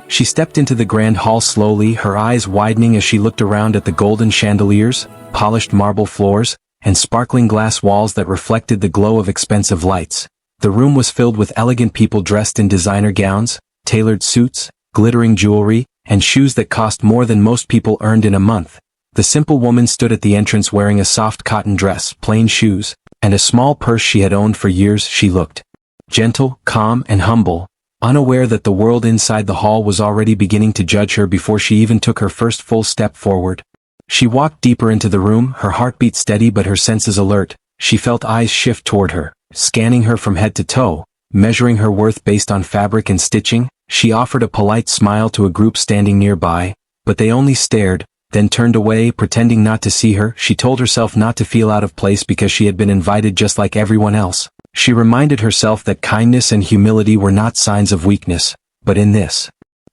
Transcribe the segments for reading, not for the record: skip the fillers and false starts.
She stepped into the grand hall slowly, her eyes widening as she looked around at the golden chandeliers, polished marble floors, and sparkling glass walls that reflected the glow of expensive lights. The room was filled with elegant people dressed in designer gowns, tailored suits, glittering jewelry, and shoes that cost more than most people earned in a month. The simple woman stood at the entrance wearing a soft cotton dress, plain shoes, and a small purse she had owned for years. She looked gentle, calm, and humble, unaware that the world inside the hall was already beginning to judge her before she even took her first full step forward. She walked deeper into the room, her heartbeat steady but her senses alert. She felt eyes shift toward her, scanning her from head to toe, measuring her worth based on fabric and stitching. She offered a polite smile to a group standing nearby, but they only stared, then turned away, pretending not to see her. She told herself not to feel out of place because she had been invited just like everyone else. She reminded herself that kindness and humility were not signs of weakness, but in this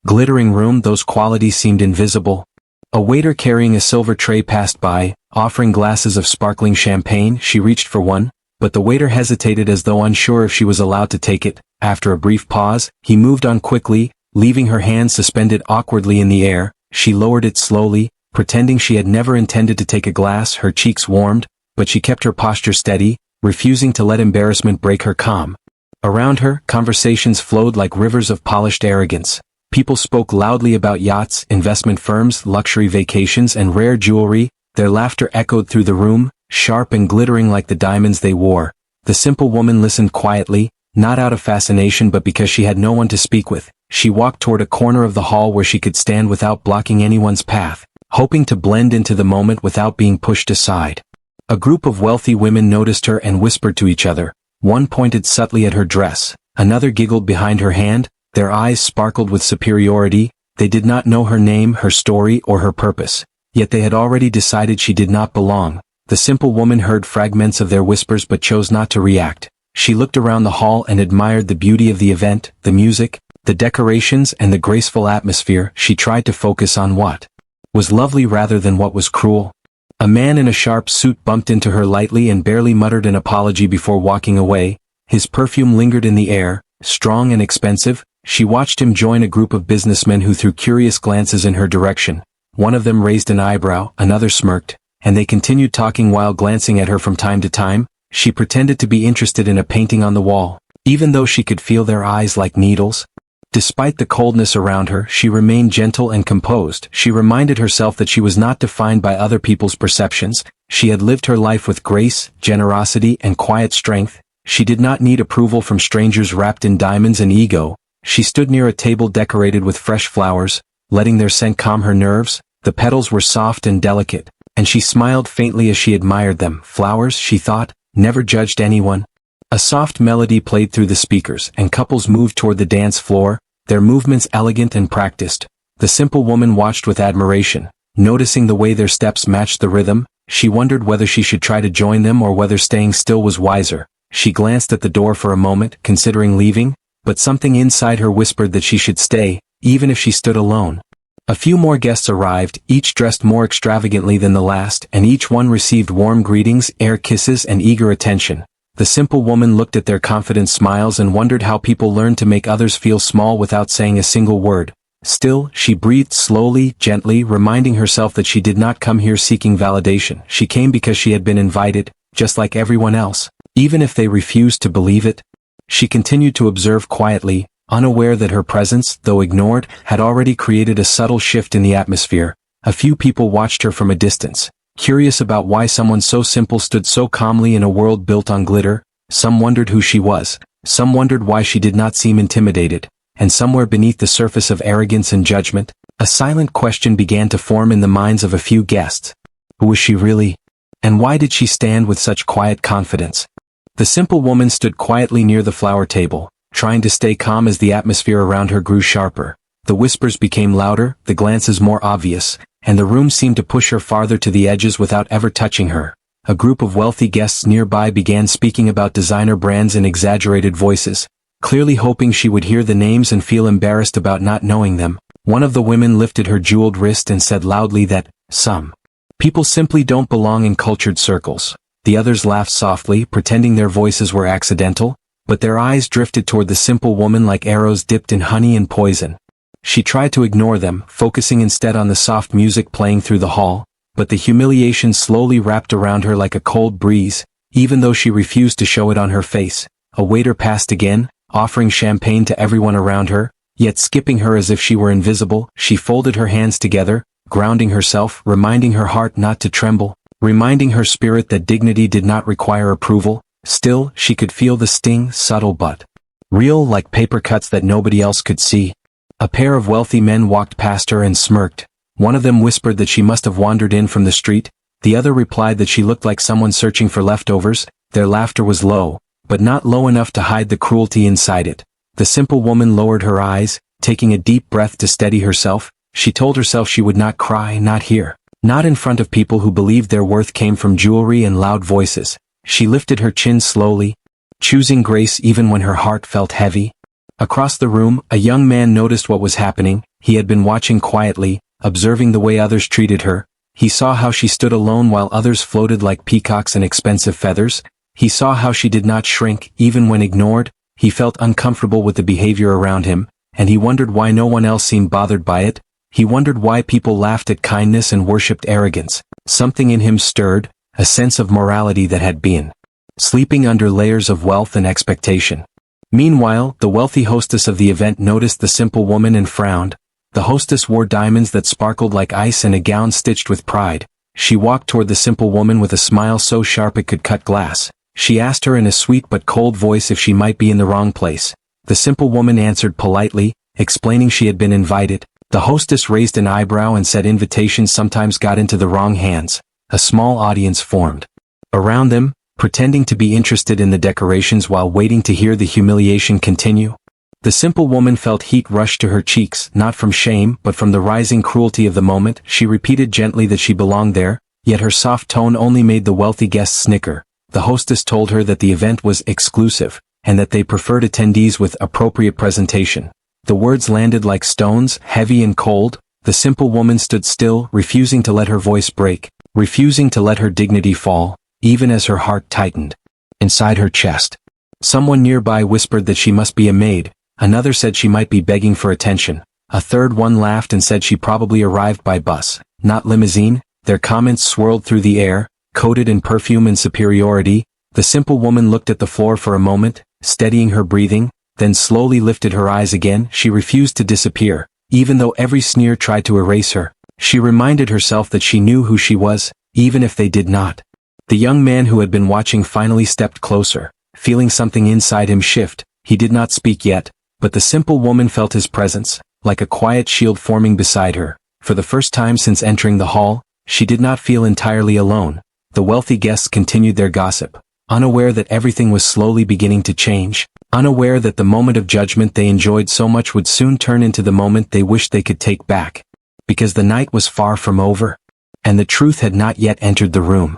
glittering room those qualities seemed invisible. A waiter carrying a silver tray passed by, offering glasses of sparkling champagne. She reached for one, but the waiter hesitated as though unsure if she was allowed to take it. After a brief pause, he moved on quickly, leaving her hand suspended awkwardly in the air. She lowered it slowly, pretending she had never intended to take a glass. Her cheeks warmed, but she kept her posture steady, refusing to let embarrassment break her calm. Around her, conversations flowed like rivers of polished arrogance. People spoke loudly about yachts, investment firms, luxury vacations, and rare jewelry. Their laughter echoed through the room, sharp and glittering like the diamonds they wore. The simple woman listened quietly, not out of fascination but because she had no one to speak with. She walked toward a corner of the hall where she could stand without blocking anyone's path, hoping to blend into the moment without being pushed aside. A group of wealthy women noticed her and whispered to each other. One pointed subtly at her dress, another giggled behind her hand. Their eyes sparkled with superiority. They did not know her name, her story, or her purpose, yet they had already decided she did not belong. The simple woman heard fragments of their whispers but chose not to react. She looked around the hall and admired the beauty of the event, the music, the decorations, and the graceful atmosphere. She tried to focus on what was lovely rather than what was cruel. A man in a sharp suit bumped into her lightly and barely muttered an apology before walking away. His perfume lingered in the air, strong and expensive. She watched him join a group of businessmen who threw curious glances in her direction. One of them raised an eyebrow, another smirked, and they continued talking while glancing at her from time to time. She pretended to be interested in a painting on the wall, even though she could feel their eyes like needles. Despite the coldness around her, she remained gentle and composed. She reminded herself that she was not defined by other people's perceptions. She had lived her life with grace, generosity, and quiet strength. She did not need approval from strangers wrapped in diamonds and ego. She stood near a table decorated with fresh flowers, letting their scent calm her nerves. The petals were soft and delicate, and she smiled faintly as she admired them. Flowers, she thought, never judged anyone. A soft melody played through the speakers, and couples moved toward the dance floor, their movements elegant and practiced. The simple woman watched with admiration, noticing the way their steps matched the rhythm. She wondered whether she should try to join them or whether staying still was wiser. She glanced at the door for a moment, considering leaving, but something inside her whispered that she should stay, even if she stood alone. A few more guests arrived, each dressed more extravagantly than the last, and each one received warm greetings, air kisses, and eager attention. The simple woman looked at their confident smiles and wondered how people learned to make others feel small without saying a single word. Still, she breathed slowly, gently, reminding herself that she did not come here seeking validation. She came because she had been invited, just like everyone else, even if they refused to believe it. She continued to observe quietly, unaware that her presence, though ignored, had already created a subtle shift in the atmosphere. A few people watched her from a distance, curious about why someone so simple stood so calmly in a world built on glitter. Some wondered who she was, some wondered why she did not seem intimidated, and somewhere beneath the surface of arrogance and judgment, a silent question began to form in the minds of a few guests. Who was she really? And why did she stand with such quiet confidence? The simple woman stood quietly near the flower table, trying to stay calm as the atmosphere around her grew sharper. The whispers became louder, the glances more obvious, and the room seemed to push her farther to the edges without ever touching her. A group of wealthy guests nearby began speaking about designer brands in exaggerated voices, clearly hoping she would hear the names and feel embarrassed about not knowing them. One of the women lifted her jeweled wrist and said loudly that, "Some people simply don't belong in cultured circles." The others laughed softly, pretending their voices were accidental, but their eyes drifted toward the simple woman like arrows dipped in honey and poison. She tried to ignore them, focusing instead on the soft music playing through the hall, but the humiliation slowly wrapped around her like a cold breeze, even though she refused to show it on her face. A waiter passed again, offering champagne to everyone around her, yet skipping her as if she were invisible. She folded her hands together, grounding herself, reminding her heart not to tremble, reminding her spirit that dignity did not require approval. Still, she could feel the sting, subtle but real, like paper cuts that nobody else could see. A pair of wealthy men walked past her and smirked. One of them whispered that she must have wandered in from the street. The other replied that she looked like someone searching for leftovers. Their laughter was low, but not low enough to hide the cruelty inside it. The simple woman lowered her eyes, taking a deep breath to steady herself. She told herself she would not cry, not here, not in front of people who believed their worth came from jewelry and loud voices. She lifted her chin slowly, choosing grace even when her heart felt heavy. Across the room, a young man noticed what was happening. He had been watching quietly, observing the way others treated her. He saw how she stood alone while others floated like peacocks in expensive feathers. He saw how she did not shrink, even when ignored. He felt uncomfortable with the behavior around him, and he wondered why no one else seemed bothered by it. He wondered why people laughed at kindness and worshipped arrogance. Something in him stirred, a sense of morality that had been sleeping under layers of wealth and expectation. Meanwhile, the wealthy hostess of the event noticed the simple woman and frowned. The hostess wore diamonds that sparkled like ice and a gown stitched with pride. She walked toward the simple woman with a smile so sharp it could cut glass. She asked her in a sweet but cold voice if she might be in the wrong place. The simple woman answered politely, explaining she had been invited. The hostess raised an eyebrow and said invitations sometimes got into the wrong hands. A small audience formed around them, pretending to be interested in the decorations while waiting to hear the humiliation continue. The simple woman felt heat rush to her cheeks, not from shame but from the rising cruelty of the moment. She repeated gently that she belonged there, yet her soft tone only made the wealthy guests snicker. The hostess told her that the event was exclusive, and that they preferred attendees with appropriate presentation. The words landed like stones, heavy and cold. The simple woman stood still, refusing to let her voice break, refusing to let her dignity fall, even as her heart tightened inside her chest. Someone nearby whispered that she must be a maid. Another said she might be begging for attention. A third one laughed and said she probably arrived by bus, not limousine. Their comments swirled through the air, coated in perfume and superiority. The simple woman looked at the floor for a moment, steadying her breathing, then slowly lifted her eyes again. She refused to disappear, even though every sneer tried to erase her. She reminded herself that she knew who she was, even if they did not. The young man who had been watching finally stepped closer, feeling something inside him shift. He did not speak yet, but the simple woman felt his presence, like a quiet shield forming beside her. For the first time since entering the hall, she did not feel entirely alone. The wealthy guests continued their gossip, unaware that everything was slowly beginning to change, unaware that the moment of judgment they enjoyed so much would soon turn into the moment they wished they could take back. Because the night was far from over, and the truth had not yet entered the room.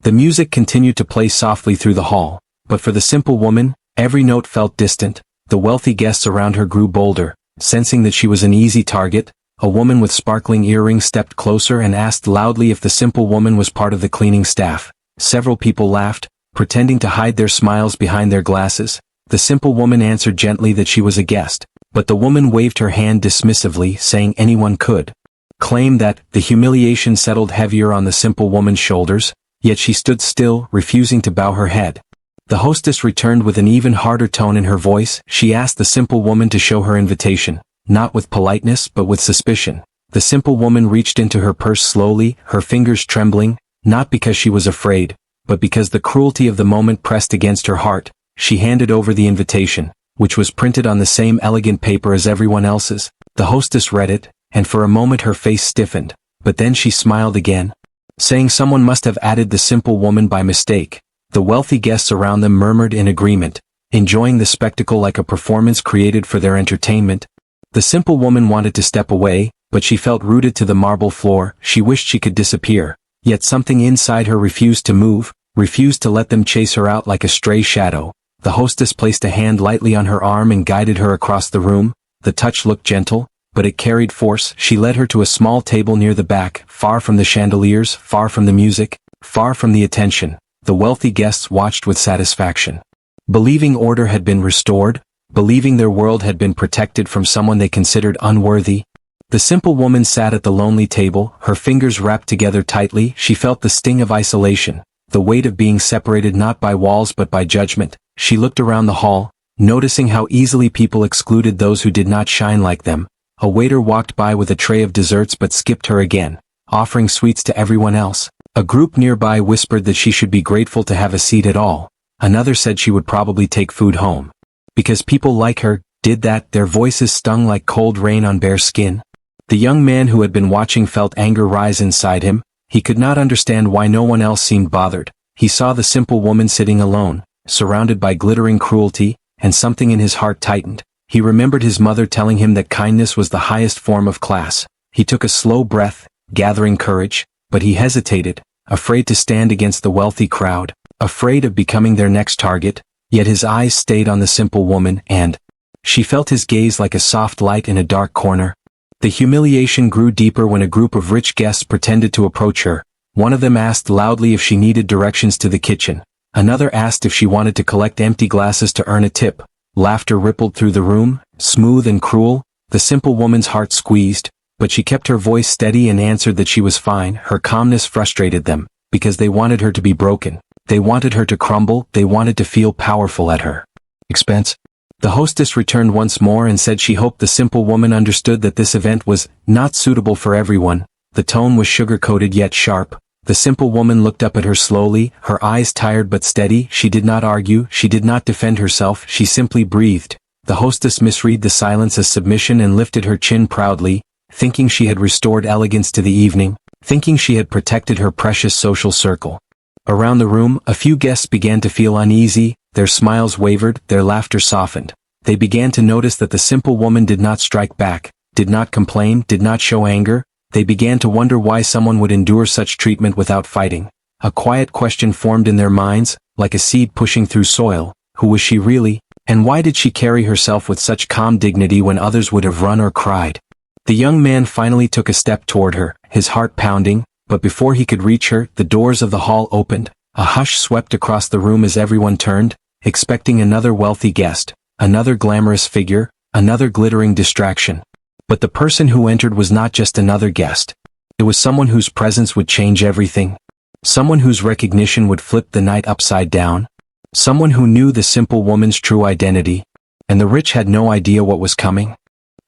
The music continued to play softly through the hall, but for the simple woman, every note felt distant. The wealthy guests around her grew bolder, sensing that she was an easy target. A woman with sparkling earrings stepped closer and asked loudly if the simple woman was part of the cleaning staff. Several people laughed, pretending to hide their smiles behind their glasses. The simple woman answered gently that she was a guest, but the woman waved her hand dismissively, saying anyone could claim that. The humiliation settled heavier on the simple woman's shoulders, yet she stood still, refusing to bow her head. The hostess returned with an even harder tone in her voice. She asked the simple woman to show her invitation, not with politeness but with suspicion. The simple woman reached into her purse slowly, her fingers trembling, not because she was afraid, but because the cruelty of the moment pressed against her heart. She handed over the invitation, which was printed on the same elegant paper as everyone else's. The hostess read it, and for a moment her face stiffened, but then she smiled again, saying someone must have added the simple woman by mistake. The wealthy guests around them murmured in agreement, enjoying the spectacle like a performance created for their entertainment. The simple woman wanted to step away, but she felt rooted to the marble floor. She wished she could disappear, yet something inside her refused to move, refused to let them chase her out like a stray shadow. The hostess placed a hand lightly on her arm and guided her across the room. The touch looked gentle, but it carried force. She led her to a small table near the back, far from the chandeliers, far from the music, far from the attention. The wealthy guests watched with satisfaction, believing order had been restored. believing their world had been protected from someone they considered unworthy. The simple woman sat at the lonely table, her fingers wrapped together tightly. She felt the sting of isolation, the weight of being separated not by walls but by judgment. She looked around the hall, noticing how easily people excluded those who did not shine like them. A waiter walked by with a tray of desserts but skipped her again, offering sweets to everyone else. A group nearby whispered that she should be grateful to have a seat at all. Another said she would probably take food home. Because people like her did that, their voices stung like cold rain on bare skin. The young man who had been watching felt anger rise inside him. He could not understand why no one else seemed bothered. He saw the simple woman sitting alone, surrounded by glittering cruelty, and something in his heart tightened. He remembered his mother telling him that kindness was the highest form of class. He took a slow breath, gathering courage, but he hesitated, afraid to stand against the wealthy crowd, afraid of becoming their next target. Yet his eyes stayed on the simple woman, and she felt his gaze like a soft light in a dark corner. The humiliation grew deeper when a group of rich guests pretended to approach her. One of them asked loudly if she needed directions to the kitchen. Another asked if she wanted to collect empty glasses to earn a tip. Laughter rippled through the room, smooth and cruel. The simple woman's heart squeezed, but she kept her voice steady and answered that she was fine. Her calmness frustrated them, because they wanted her to be broken. They wanted her to crumble. They wanted to feel powerful at her expense. The hostess returned once more and said she hoped the simple woman understood that this event was not suitable for everyone. The tone was sugar-coated yet sharp. The simple woman looked up at her slowly, her eyes tired but steady. She did not argue, she did not defend herself, she simply breathed. The hostess misread the silence as submission and lifted her chin proudly, thinking she had restored elegance to the evening, thinking she had protected her precious social circle. Around the room, a few guests began to feel uneasy. Their smiles wavered, their laughter softened. They began to notice that the simple woman did not strike back, did not complain, did not show anger. They began to wonder why someone would endure such treatment without fighting. A quiet question formed in their minds, like a seed pushing through soil. Who was she really? And why did she carry herself with such calm dignity when others would have run or cried? The young man finally took a step toward her, his heart pounding, but before he could reach her, the doors of the hall opened. A hush swept across the room as everyone turned, expecting another wealthy guest, another glamorous figure, another glittering distraction. But the person who entered was not just another guest. It was someone whose presence would change everything. Someone whose recognition would flip the night upside down. Someone who knew the simple woman's true identity. And the rich had no idea what was coming.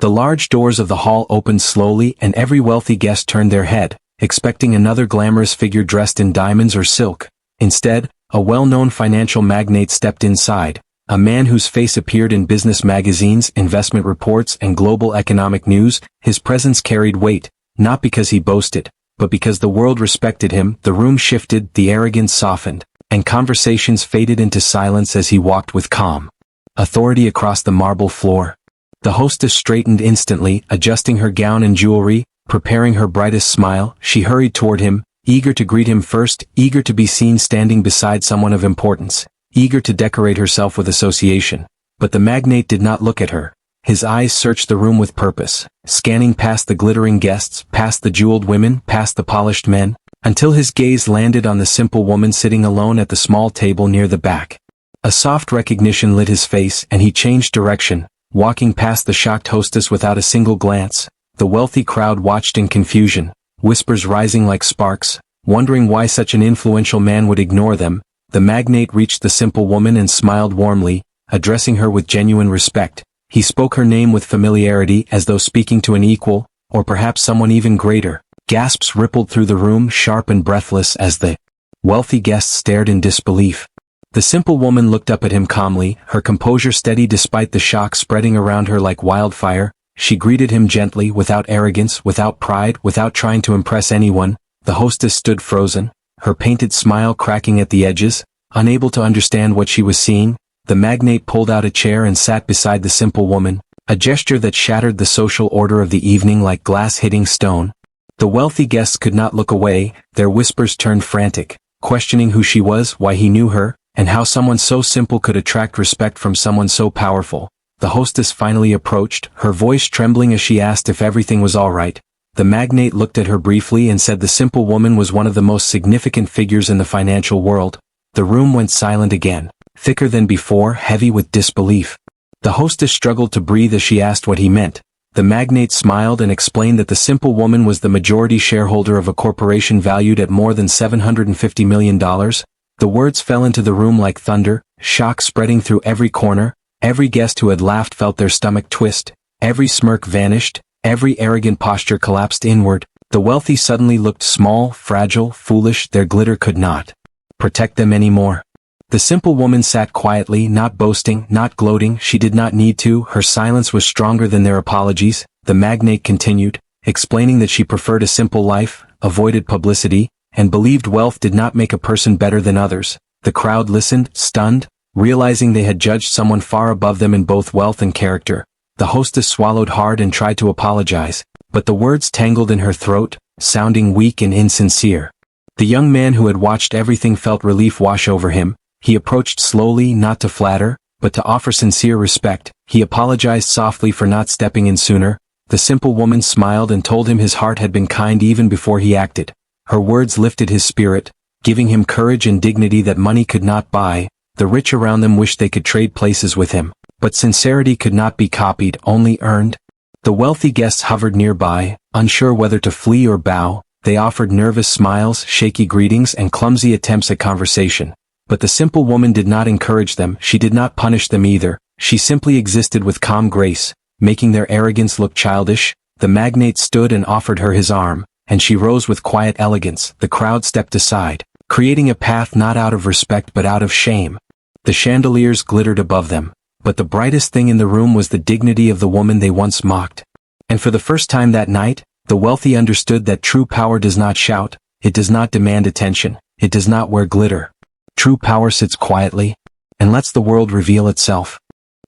The large doors of the hall opened slowly and every wealthy guest turned their head, expecting another glamorous figure dressed in diamonds or silk. Instead, a well-known financial magnate stepped inside, a man whose face appeared in business magazines, investment reports, and global economic news. His presence carried weight, not because he boasted, but because the world respected him. The room shifted, the arrogance softened, and conversations faded into silence as he walked with calm authority across the marble floor. The hostess straightened instantly, adjusting her gown and jewelry, preparing her brightest smile. She hurried toward him, eager to greet him first, eager to be seen standing beside someone of importance, eager to decorate herself with association. But the magnate did not look at her. His eyes searched the room with purpose, scanning past the glittering guests, past the jeweled women, past the polished men, until his gaze landed on the simple woman sitting alone at the small table near the back. A soft recognition lit his face, and he changed direction, walking past the shocked hostess without a single glance. The wealthy crowd watched in confusion, whispers rising like sparks, wondering why such an influential man would ignore them. The magnate reached the simple woman and smiled warmly, addressing her with genuine respect. He spoke her name with familiarity as though speaking to an equal, or perhaps someone even greater. Gasps rippled through the room, sharp and breathless, as the wealthy guests stared in disbelief. The simple woman looked up at him calmly, her composure steady despite the shock spreading around her like wildfire. She greeted him gently, without arrogance, without pride, without trying to impress anyone. The hostess stood frozen, her painted smile cracking at the edges, unable to understand what she was seeing. The magnate pulled out a chair and sat beside the simple woman, a gesture that shattered the social order of the evening like glass hitting stone. The wealthy guests could not look away, their whispers turned frantic, questioning who she was, why he knew her, and how someone so simple could attract respect from someone so powerful. The hostess finally approached, her voice trembling as she asked if everything was all right. The magnate looked at her briefly and said the simple woman was one of the most significant figures in the financial world. The room went silent again, thicker than before, heavy with disbelief. The hostess struggled to breathe as she asked what he meant. The magnate smiled and explained that the simple woman was the majority shareholder of a corporation valued at more than $750 million. The words fell into the room like thunder, shock spreading through every corner. Every guest who had laughed felt their stomach twist. Every smirk vanished. Every arrogant posture collapsed inward. The wealthy suddenly looked small, fragile, foolish. Their glitter could not protect them anymore. The simple woman sat quietly, not boasting, not gloating. She did not need to. Her silence was stronger than their apologies. The magnate continued, explaining that she preferred a simple life, avoided publicity, and believed wealth did not make a person better than others. The crowd listened, stunned, realizing they had judged someone far above them in both wealth and character. The hostess swallowed hard and tried to apologize, but the words tangled in her throat, sounding weak and insincere. The young man who had watched everything felt relief wash over him. He approached slowly, not to flatter, but to offer sincere respect. He apologized softly for not stepping in sooner. The simple woman smiled and told him his heart had been kind even before he acted. Her words lifted his spirit, giving him courage and dignity that money could not buy. The rich around them wished they could trade places with him, but sincerity could not be copied, only earned. The wealthy guests hovered nearby, unsure whether to flee or bow. They offered nervous smiles, shaky greetings, and clumsy attempts at conversation. But the simple woman did not encourage them. She did not punish them either. She simply existed with calm grace, making their arrogance look childish. The magnate stood and offered her his arm, and she rose with quiet elegance. The crowd stepped aside, creating a path not out of respect but out of shame. The chandeliers glittered above them, but the brightest thing in the room was the dignity of the woman they once mocked. And for the first time that night, the wealthy understood that true power does not shout, it does not demand attention, it does not wear glitter. True power sits quietly and lets the world reveal itself.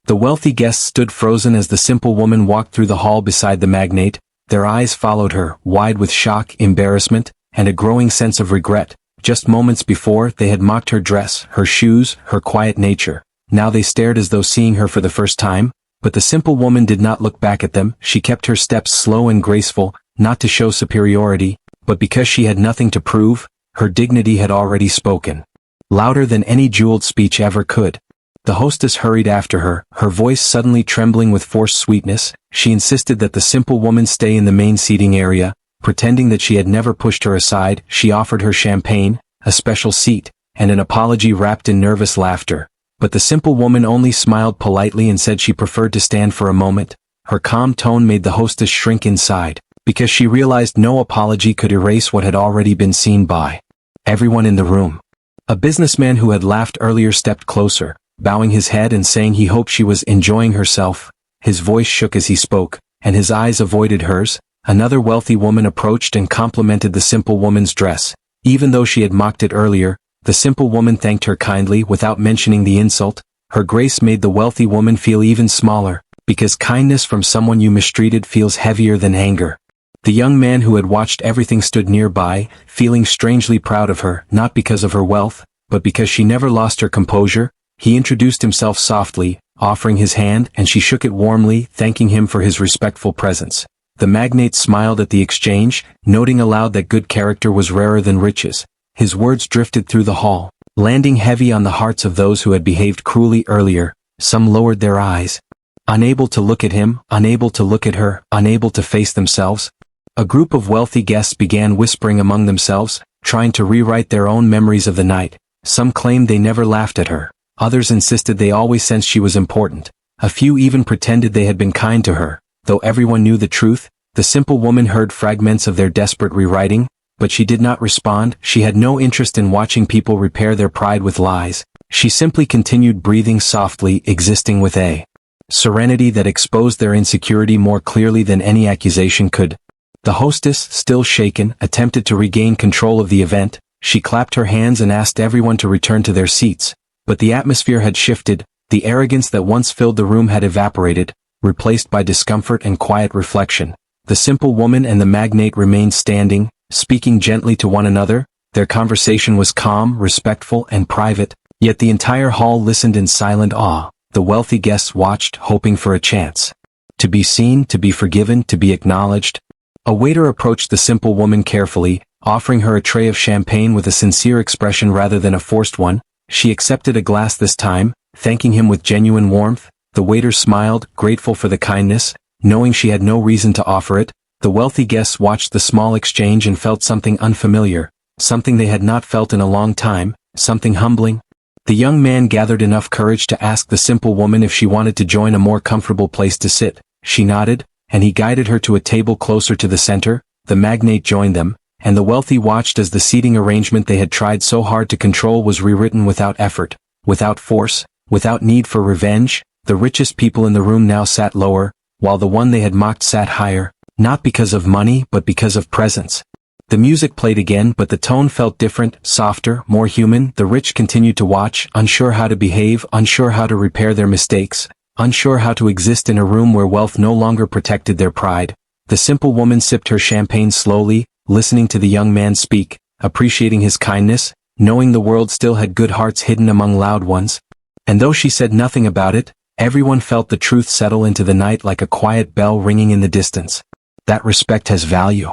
The wealthy guests stood frozen as the simple woman walked through the hall beside the magnate. Their eyes followed her, wide with shock, embarrassment, and a growing sense of regret. Just moments before, they had mocked her dress, her shoes, her quiet nature. Now they stared as though seeing her for the first time. But the simple woman did not look back at them. She kept her steps slow and graceful, not to show superiority, but because she had nothing to prove. Her dignity had already spoken, louder than any jeweled speech ever could. The hostess hurried after her, her voice suddenly trembling with forced sweetness. She insisted that the simple woman stay in the main seating area. Pretending that she had never pushed her aside, she offered her champagne, a special seat, and an apology wrapped in nervous laughter. But the simple woman only smiled politely and said she preferred to stand for a moment. Her calm tone made the hostess shrink inside, because she realized no apology could erase what had already been seen by everyone in the room. A businessman who had laughed earlier stepped closer, bowing his head and saying he hoped she was enjoying herself. His voice shook as he spoke, and his eyes avoided hers. Another wealthy woman approached and complimented the simple woman's dress. Even though she had mocked it earlier, the simple woman thanked her kindly without mentioning the insult. Her grace made the wealthy woman feel even smaller, because kindness from someone you mistreated feels heavier than anger. The young man who had watched everything stood nearby, feeling strangely proud of her, not because of her wealth, but because she never lost her composure. He introduced himself softly, offering his hand, and she shook it warmly, thanking him for his respectful presence. The magnate smiled at the exchange, noting aloud that good character was rarer than riches. His words drifted through the hall, landing heavy on the hearts of those who had behaved cruelly earlier. Some lowered their eyes, unable to look at him, unable to look at her, unable to face themselves. A group of wealthy guests began whispering among themselves, trying to rewrite their own memories of the night. Some claimed they never laughed at her. Others insisted they always sensed she was important. A few even pretended they had been kind to her. Though everyone knew the truth, the simple woman heard fragments of their desperate rewriting, but she did not respond. She had no interest in watching people repair their pride with lies. She simply continued breathing softly, existing with a serenity that exposed their insecurity more clearly than any accusation could. The hostess, still shaken, attempted to regain control of the event. She clapped her hands and asked everyone to return to their seats. But the atmosphere had shifted. The arrogance that once filled the room had evaporated, replaced by discomfort and quiet reflection. The simple woman and the magnate remained standing, speaking gently to one another. Their conversation was calm, respectful, and private, yet the entire hall listened in silent awe. The wealthy guests watched, hoping for a chance to be seen, to be forgiven, to be acknowledged. A waiter approached the simple woman carefully, offering her a tray of champagne with a sincere expression rather than a forced one. She accepted a glass this time, thanking him with genuine warmth. The waiter smiled, grateful for the kindness, knowing she had no reason to offer it. The wealthy guests watched the small exchange and felt something unfamiliar, something they had not felt in a long time, something humbling. The young man gathered enough courage to ask the simple woman if she wanted to join a more comfortable place to sit. She nodded, and he guided her to a table closer to the center. The magnate joined them, and the wealthy watched as the seating arrangement they had tried so hard to control was rewritten without effort, without force, without need for revenge. The richest people in the room now sat lower, while the one they had mocked sat higher, not because of money but because of presence. The music played again, but the tone felt different, softer, more human. The rich continued to watch, unsure how to behave, unsure how to repair their mistakes, unsure how to exist in a room where wealth no longer protected their pride. The simple woman sipped her champagne slowly, listening to the young man speak, appreciating his kindness, knowing the world still had good hearts hidden among loud ones. And though she said nothing about it, everyone felt the truth settle into the night like a quiet bell ringing in the distance. That respect has value.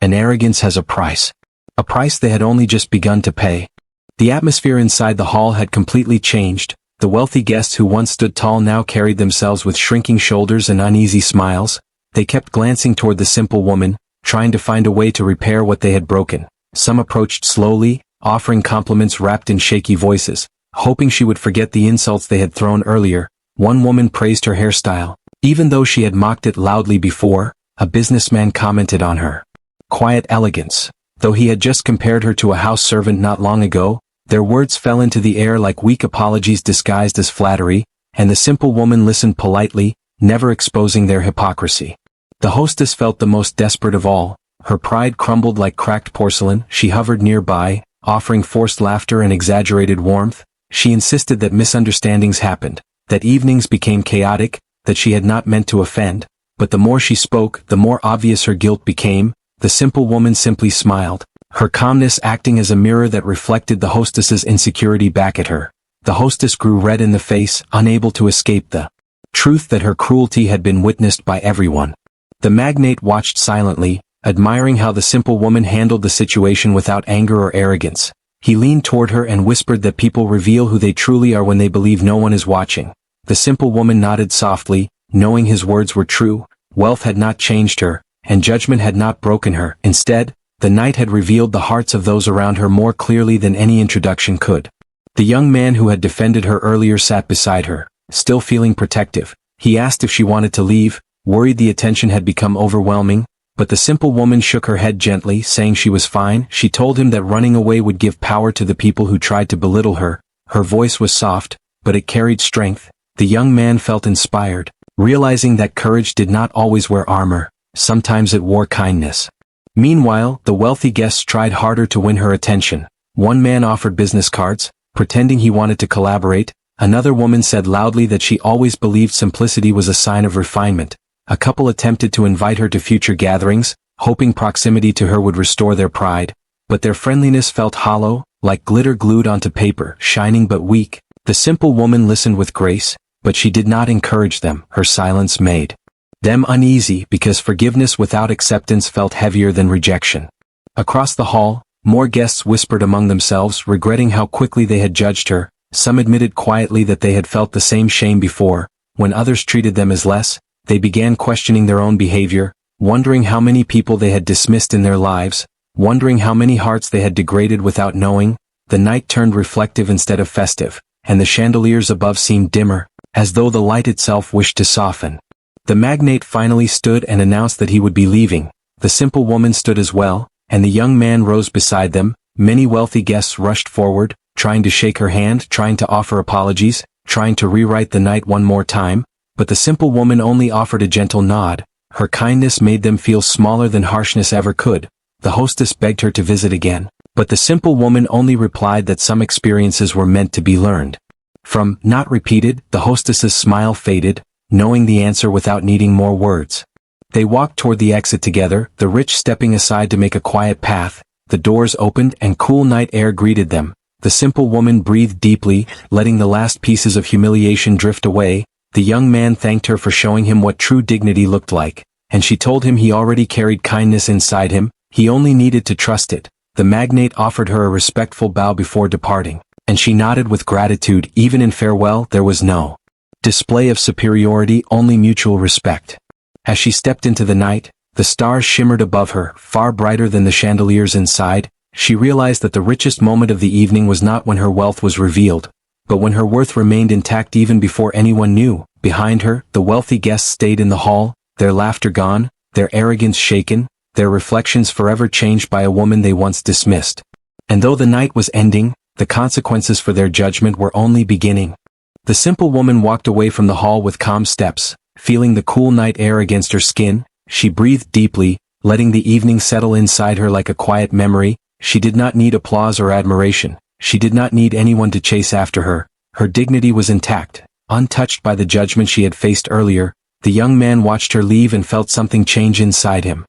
And arrogance has a price. A price they had only just begun to pay. The atmosphere inside the hall had completely changed. The wealthy guests who once stood tall now carried themselves with shrinking shoulders and uneasy smiles. They kept glancing toward the simple woman, trying to find a way to repair what they had broken. Some approached slowly, offering compliments wrapped in shaky voices, hoping she would forget the insults they had thrown earlier. One woman praised her hairstyle. Even though she had mocked it loudly before, a businessman commented on her quiet elegance. Though he had just compared her to a house servant not long ago, their words fell into the air like weak apologies disguised as flattery, and the simple woman listened politely, never exposing their hypocrisy. The hostess felt the most desperate of all. Her pride crumbled like cracked porcelain. She hovered nearby, offering forced laughter and exaggerated warmth. She insisted that misunderstandings happened, that evenings became chaotic, that she had not meant to offend. But the more she spoke, the more obvious her guilt became. The simple woman simply smiled, her calmness acting as a mirror that reflected the hostess's insecurity back at her. The hostess grew red in the face, unable to escape the truth that her cruelty had been witnessed by everyone. The magnate watched silently, admiring how the simple woman handled the situation without anger or arrogance. He leaned toward her and whispered that people reveal who they truly are when they believe no one is watching. The simple woman nodded softly, knowing his words were true. Wealth had not changed her, and judgment had not broken her. Instead, the night had revealed the hearts of those around her more clearly than any introduction could. The young man who had defended her earlier sat beside her, still feeling protective. He asked if she wanted to leave, worried the attention had become overwhelming, but the simple woman shook her head gently, saying she was fine. She told him that running away would give power to the people who tried to belittle her. Her voice was soft, but it carried strength. The young man felt inspired, realizing that courage did not always wear armor. Sometimes it wore kindness. Meanwhile, the wealthy guests tried harder to win her attention. One man offered business cards, pretending he wanted to collaborate. Another woman said loudly that she always believed simplicity was a sign of refinement. A couple attempted to invite her to future gatherings, hoping proximity to her would restore their pride. But their friendliness felt hollow, like glitter glued onto paper, shining but weak. The simple woman listened with grace, but she did not encourage them. Her silence made them uneasy because forgiveness without acceptance felt heavier than rejection. Across the hall, more guests whispered among themselves, regretting how quickly they had judged her. Some admitted quietly that they had felt the same shame before. When others treated them as less, they began questioning their own behavior, wondering how many people they had dismissed in their lives, wondering how many hearts they had degraded without knowing. The night turned reflective instead of festive, and the chandeliers above seemed dimmer, as though the light itself wished to soften. The magnate finally stood and announced that he would be leaving. The simple woman stood as well, and the young man rose beside them. Many wealthy guests rushed forward, trying to shake her hand, trying to offer apologies, trying to rewrite the night one more time, but the simple woman only offered a gentle nod. Her kindness made them feel smaller than harshness ever could. The hostess begged her to visit again, but the simple woman only replied that some experiences were meant to be learned from, not repeated. The hostess's smile faded, knowing the answer without needing more words. They walked toward the exit together, the rich stepping aside to make a quiet path. The doors opened and cool night air greeted them. The simple woman breathed deeply, letting the last pieces of humiliation drift away. The young man thanked her for showing him what true dignity looked like, and she told him he already carried kindness inside him. He only needed to trust it. The magnate offered her a respectful bow before departing, and she nodded with gratitude. Even in farewell there was no display of superiority, only mutual respect. As she stepped into the night, the stars shimmered above her, far brighter than the chandeliers inside. She realized that the richest moment of the evening was not when her wealth was revealed, but when her worth remained intact even before anyone knew. Behind her, the wealthy guests stayed in the hall, their laughter gone, their arrogance shaken, their reflections forever changed by a woman they once dismissed. And though the night was ending, the consequences for their judgment were only beginning. The simple woman walked away from the hall with calm steps, feeling the cool night air against her skin. She breathed deeply, letting the evening settle inside her like a quiet memory. She did not need applause or admiration. She did not need anyone to chase after her. Her dignity was intact, untouched by the judgment she had faced earlier. The young man watched her leave and felt something change inside him.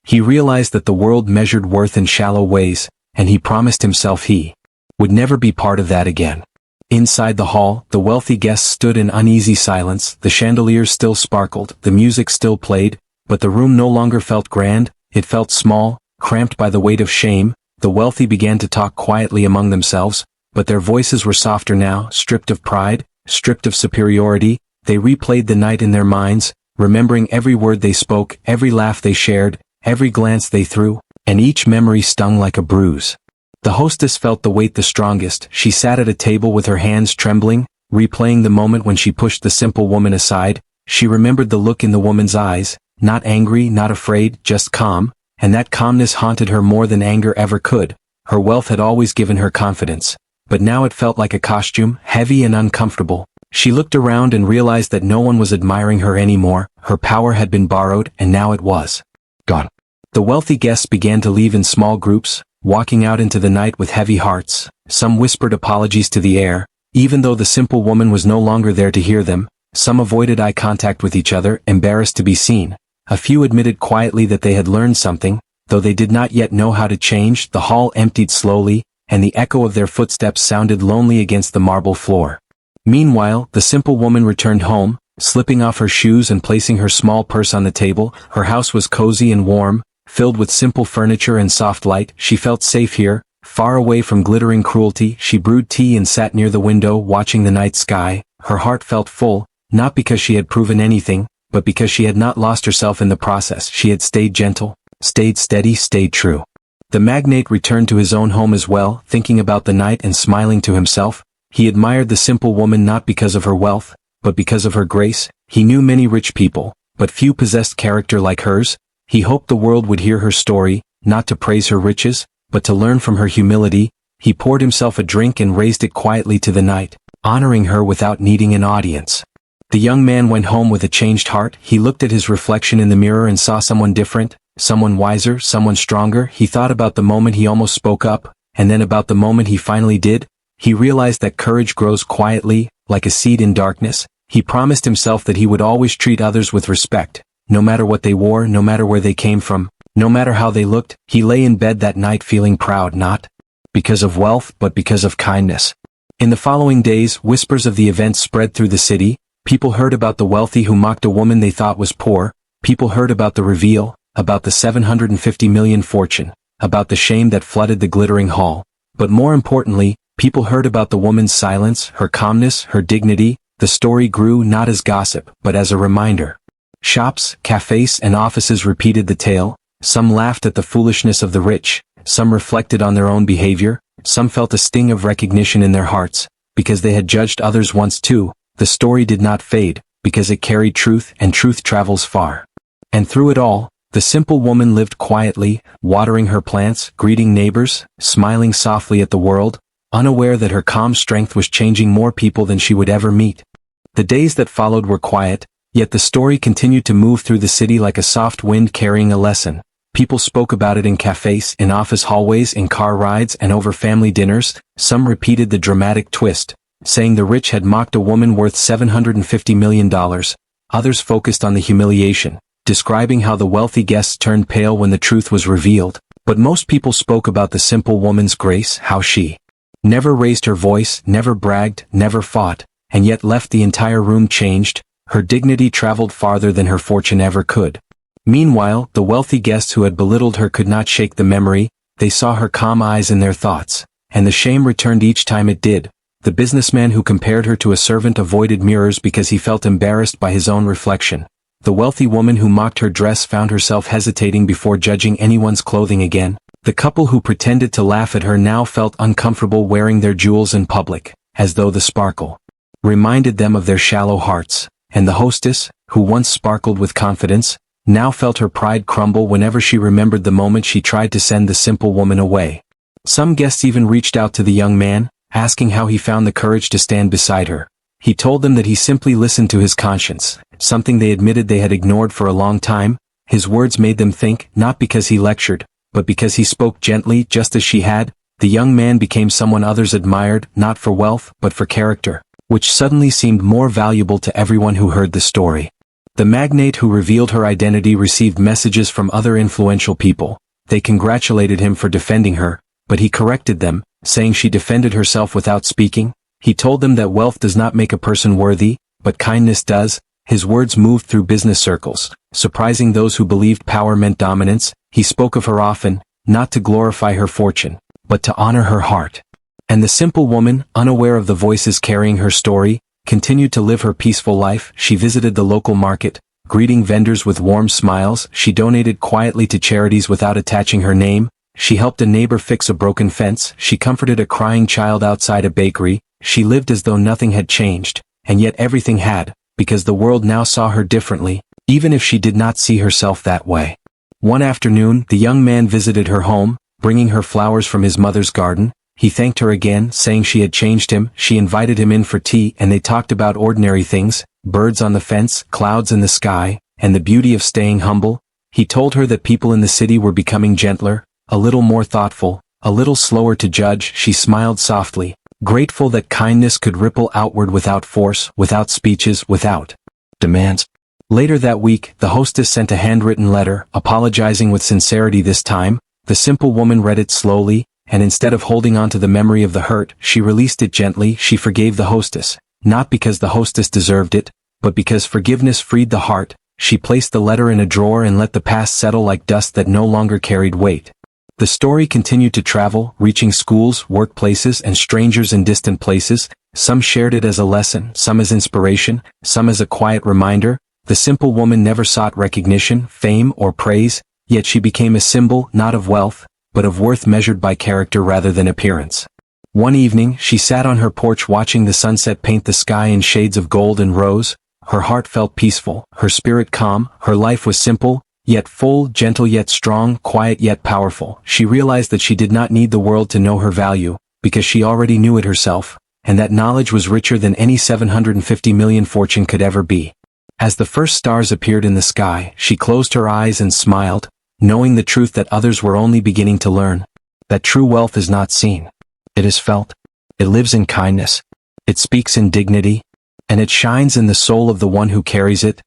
He realized that the world measured worth in shallow ways, and he promised himself he would never be part of that again. Inside the hall, the wealthy guests stood in uneasy silence. The chandeliers still sparkled, the music still played, but the room no longer felt grand. It felt small, cramped by the weight of shame. The wealthy began to talk quietly among themselves, but their voices were softer now, stripped of pride, stripped of superiority. They replayed the night in their minds, remembering every word they spoke, every laugh they shared, every glance they threw, and each memory stung like a bruise. The hostess felt the weight the strongest. She sat at a table with her hands trembling, replaying the moment when she pushed the simple woman aside. She remembered the look in the woman's eyes, not angry, not afraid, just calm, and that calmness haunted her more than anger ever could. Her wealth had always given her confidence, but now it felt like a costume, heavy and uncomfortable. She looked around and realized that no one was admiring her anymore. Her power had been borrowed, and now it was gone. The wealthy guests began to leave in small groups, walking out into the night with heavy hearts. Some whispered apologies to the air, even though the simple woman was no longer there to hear them. Some avoided eye contact with each other, embarrassed to be seen. A few admitted quietly that they had learned something, though they did not yet know how to change. The hall emptied slowly, and the echo of their footsteps sounded lonely against the marble floor. Meanwhile, the simple woman returned home, slipping off her shoes and placing her small purse on the table. Her house was cozy and warm, filled with simple furniture and soft light. She felt safe here, far away from glittering cruelty. She brewed tea and sat near the window, watching the night sky. Her heart felt full, not because she had proven anything, but because she had not lost herself in the process. She had stayed gentle, stayed steady, stayed true. The magnate returned to his own home as well, thinking about the night and smiling to himself. He admired the simple woman not because of her wealth, but because of her grace. He knew many rich people, but few possessed character like hers. He hoped the world would hear her story, not to praise her riches, but to learn from her humility. He poured himself a drink and raised it quietly to the night, honoring her without needing an audience. The young man went home with a changed heart. He looked at his reflection in the mirror and saw someone different, someone wiser, someone stronger. He thought about the moment he almost spoke up, and then about the moment he finally did. He realized that courage grows quietly, like a seed in darkness. He promised himself that he would always treat others with respect, no matter what they wore, no matter where they came from, no matter how they looked. He lay in bed that night feeling proud, not because of wealth, but because of kindness. In the following days, whispers of the event spread through the city. People heard about the wealthy who mocked a woman they thought was poor. People heard about the reveal, about the 750 million fortune, about the shame that flooded the glittering hall. But more importantly, people heard about the woman's silence, her calmness, her dignity. The story grew not as gossip, but as a reminder. Shops, cafes, and offices repeated the tale. Some laughed at the foolishness of the rich. Some reflected on their own behavior. Some felt a sting of recognition in their hearts, because they had judged others once too. The story did not fade, because it carried truth, and truth travels far. And through it all, the simple woman lived quietly, watering her plants, greeting neighbors, smiling softly at the world, unaware that her calm strength was changing more people than she would ever meet. The days that followed were quiet, yet the story continued to move through the city like a soft wind carrying a lesson. People spoke about it in cafes, in office hallways, in car rides, and over family dinners. Some repeated the dramatic twist, saying the rich had mocked a woman worth $750 million. Others focused on the humiliation, describing how the wealthy guests turned pale when the truth was revealed. But most people spoke about the simple woman's grace, how she never raised her voice, never bragged, never fought, and yet left the entire room changed. Her dignity traveled farther than her fortune ever could. Meanwhile, the wealthy guests who had belittled her could not shake the memory. They saw her calm eyes in their thoughts, and the shame returned each time it did. The businessman who compared her to a servant avoided mirrors because he felt embarrassed by his own reflection. The wealthy woman who mocked her dress found herself hesitating before judging anyone's clothing again. The couple who pretended to laugh at her now felt uncomfortable wearing their jewels in public, as though the sparkle reminded them of their shallow hearts. And the hostess, who once sparkled with confidence, now felt her pride crumble whenever she remembered the moment she tried to send the simple woman away. Some guests even reached out to the young man, asking how he found the courage to stand beside her. He told them that he simply listened to his conscience, something they admitted they had ignored for a long time. His words made them think, not because he lectured, but because he spoke gently just as she had. The young man became someone others admired, not for wealth, but for character, which suddenly seemed more valuable to everyone who heard the story. The magnate who revealed her identity received messages from other influential people. They congratulated him for defending her, but he corrected them, saying she defended herself without speaking. He told them that wealth does not make a person worthy, but kindness does. His words moved through business circles, surprising those who believed power meant dominance. He spoke of her often, not to glorify her fortune, but to honor her heart. And the simple woman, unaware of the voices carrying her story, continued to live her peaceful life. She visited the local market, greeting vendors with warm smiles. She donated quietly to charities without attaching her name. She helped a neighbor fix a broken fence. She comforted a crying child outside a bakery. She lived as though nothing had changed, and yet everything had, because the world now saw her differently, even if she did not see herself that way. One afternoon, the young man visited her home, bringing her flowers from his mother's garden. He thanked her again, saying she had changed him. She invited him in for tea, and they talked about ordinary things, birds on the fence, clouds in the sky, and the beauty of staying humble. He told her that people in the city were becoming gentler, a little more thoughtful, a little slower to judge. She smiled softly, grateful that kindness could ripple outward without force, without speeches, without demands. Later that week, the hostess sent a handwritten letter, apologizing with sincerity this time. The simple woman read it slowly, and instead of holding on to the memory of the hurt, she released it gently. She forgave the hostess, not because the hostess deserved it, but because forgiveness freed the heart. She placed the letter in a drawer and let the past settle like dust that no longer carried weight. The story continued to travel, reaching schools, workplaces, and strangers in distant places. Some shared it as a lesson, some as inspiration, some as a quiet reminder. The simple woman never sought recognition, fame, or praise, yet she became a symbol, not of wealth, but of worth measured by character rather than appearance. One evening, she sat on her porch watching the sunset paint the sky in shades of gold and rose. Her heart felt peaceful, her spirit calm. Her life was simple, yet full, gentle yet strong, quiet yet powerful. She realized that she did not need the world to know her value, because she already knew it herself, and that knowledge was richer than any 750 million fortune could ever be. As the first stars appeared in the sky, she closed her eyes and smiled, knowing the truth that others were only beginning to learn. That true wealth is not seen. It is felt. It lives in kindness. It speaks in dignity. And it shines in the soul of the one who carries it.